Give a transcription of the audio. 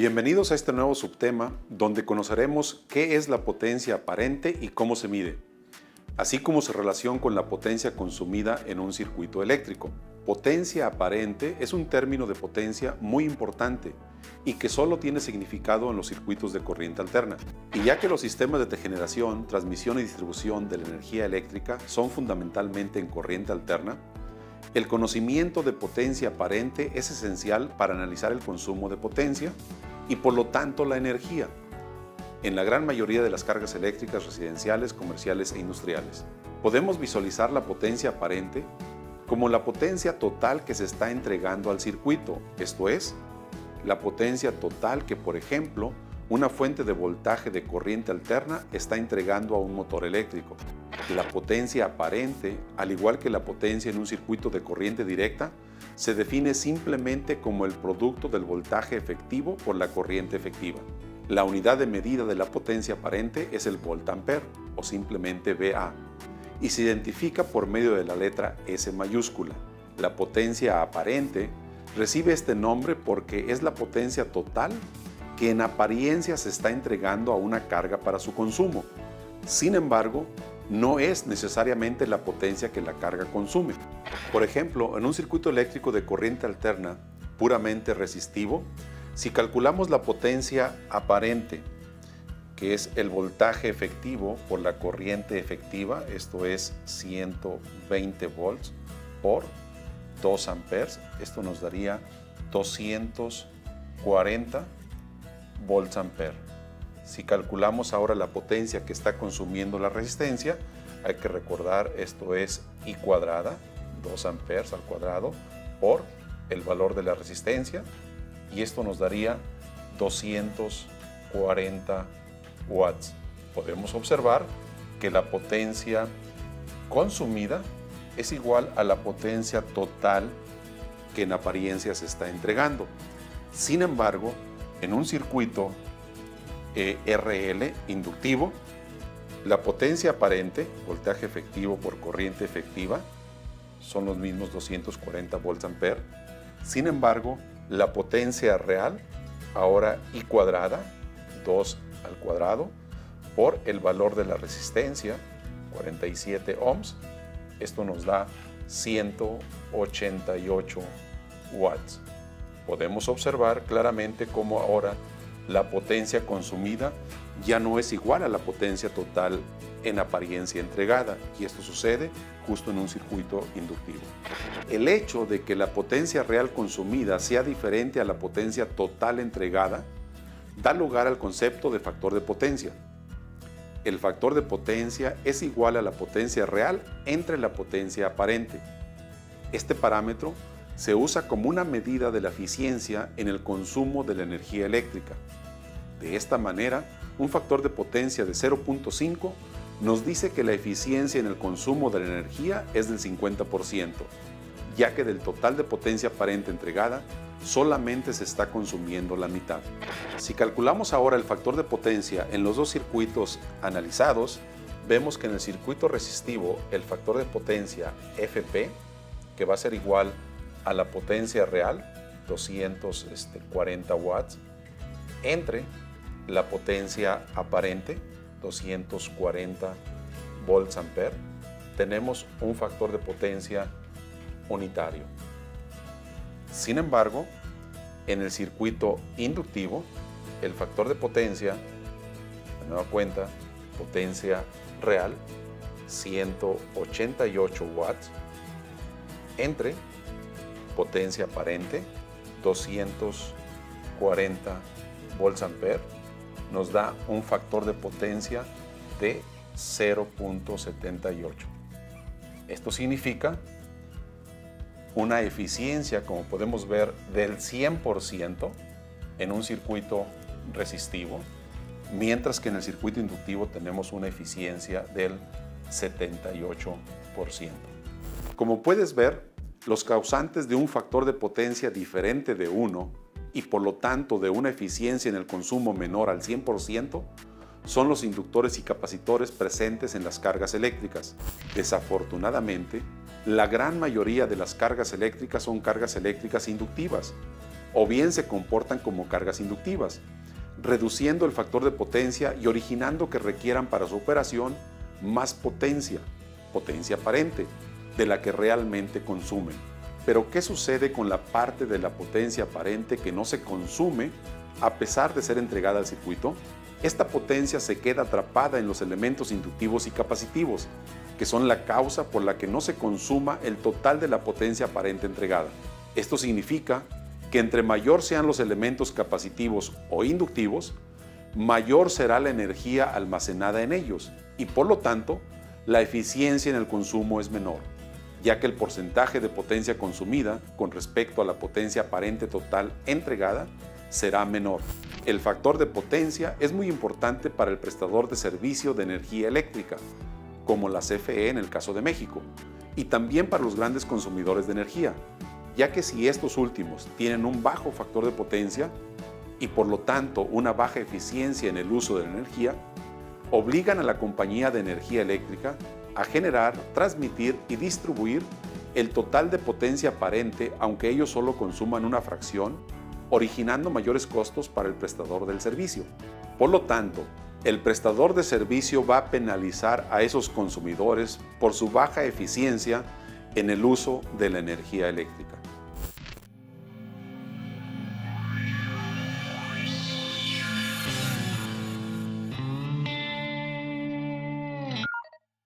Bienvenidos a este nuevo subtema donde conoceremos qué es la potencia aparente y cómo se mide, así como su relación con la potencia consumida en un circuito eléctrico. Potencia aparente es un término de potencia muy importante y que solo tiene significado en los circuitos de corriente alterna. Y ya que los sistemas de generación, transmisión y distribución de la energía eléctrica son fundamentalmente en corriente alterna, el conocimiento de potencia aparente es esencial para analizar el consumo de potencia y por lo tanto la energía en la gran mayoría de las cargas eléctricas residenciales, comerciales e industriales. Podemos visualizar la potencia aparente como la potencia total que se está entregando al circuito, esto es, la potencia total que, por ejemplo, una fuente de voltaje de corriente alterna está entregando a un motor eléctrico. La potencia aparente, al igual que la potencia en un circuito de corriente directa, se define simplemente como el producto del voltaje efectivo por la corriente efectiva. La unidad de medida de la potencia aparente es el voltampere, o simplemente VA, y se identifica por medio de la letra S mayúscula. La potencia aparente recibe este nombre porque es la potencia total que en apariencia se está entregando a una carga para su consumo. Sin embargo, no es necesariamente la potencia que la carga consume. Por ejemplo, en un circuito eléctrico de corriente alterna puramente resistivo, si calculamos la potencia aparente, que es el voltaje efectivo por la corriente efectiva, esto es 120 volts por 2 amperes, esto nos daría 240 volts ampere. Si calculamos ahora la potencia que está consumiendo la resistencia, hay que recordar esto es I cuadrada, 2 amperes al cuadrado, por el valor de la resistencia, y esto nos daría 240 watts. Podemos observar que la potencia consumida es igual a la potencia total que en apariencia se está entregando. Sin embargo, en un circuito RL inductivo, la potencia aparente, voltaje efectivo por corriente efectiva, son los mismos 240 volts ampere. Sin embargo, la potencia real, ahora I cuadrada, 2 al cuadrado, por el valor de la resistencia, 47 ohms, esto nos da 188 watts. Podemos observar claramente cómo ahora la potencia consumida ya no es igual a la potencia total en apariencia entregada, y esto sucede justo en un circuito inductivo. El hecho de que la potencia real consumida sea diferente a la potencia total entregada da lugar al concepto de factor de potencia. El factor de potencia es igual a la potencia real entre la potencia aparente. Este parámetro se usa como una medida de la eficiencia en el consumo de la energía eléctrica. De esta manera, un factor de potencia de 0.5 nos dice que la eficiencia en el consumo de la energía es del 50%, ya que del total de potencia aparente entregada, solamente se está consumiendo la mitad. Si calculamos ahora el factor de potencia en los dos circuitos analizados, vemos que en el circuito resistivo el factor de potencia FP, que va a ser igual a la potencia real, 240 watts, entre la potencia aparente, 240 volts ampere, tenemos un factor de potencia unitario. Sin embargo, en el circuito inductivo, el factor de potencia, de nueva cuenta, potencia real, 188 watts, entre potencia aparente, 240 volts ampere, nos da un factor de potencia de 0.78. Esto significa una eficiencia, como podemos ver, del 100% en un circuito resistivo, mientras que en el circuito inductivo tenemos una eficiencia del 78%. Como puedes ver, los causantes de un factor de potencia diferente de 1 y por lo tanto de una eficiencia en el consumo menor al 100% son los inductores y capacitores presentes en las cargas eléctricas. Desafortunadamente, la gran mayoría de las cargas eléctricas son cargas eléctricas inductivas, o bien se comportan como cargas inductivas, reduciendo el factor de potencia y originando que requieran para su operación más potencia aparente, de la que realmente consumen. Pero ¿qué sucede con la parte de la potencia aparente que no se consume a pesar de ser entregada al circuito? Esta potencia se queda atrapada en los elementos inductivos y capacitivos, que son la causa por la que no se consuma el total de la potencia aparente entregada. Esto significa que entre mayor sean los elementos capacitivos o inductivos, mayor será la energía almacenada en ellos y por lo tanto la eficiencia en el consumo es menor, ya que el porcentaje de potencia consumida con respecto a la potencia aparente total entregada será menor. El factor de potencia es muy importante para el prestador de servicio de energía eléctrica, como la CFE en el caso de México, y también para los grandes consumidores de energía, ya que si estos últimos tienen un bajo factor de potencia y por lo tanto una baja eficiencia en el uso de la energía, obligan a la compañía de energía eléctrica a generar, transmitir y distribuir el total de potencia aparente aunque ellos solo consuman una fracción, originando mayores costos para el prestador del servicio. Por lo tanto, el prestador de servicio va a penalizar a esos consumidores por su baja eficiencia en el uso de la energía eléctrica.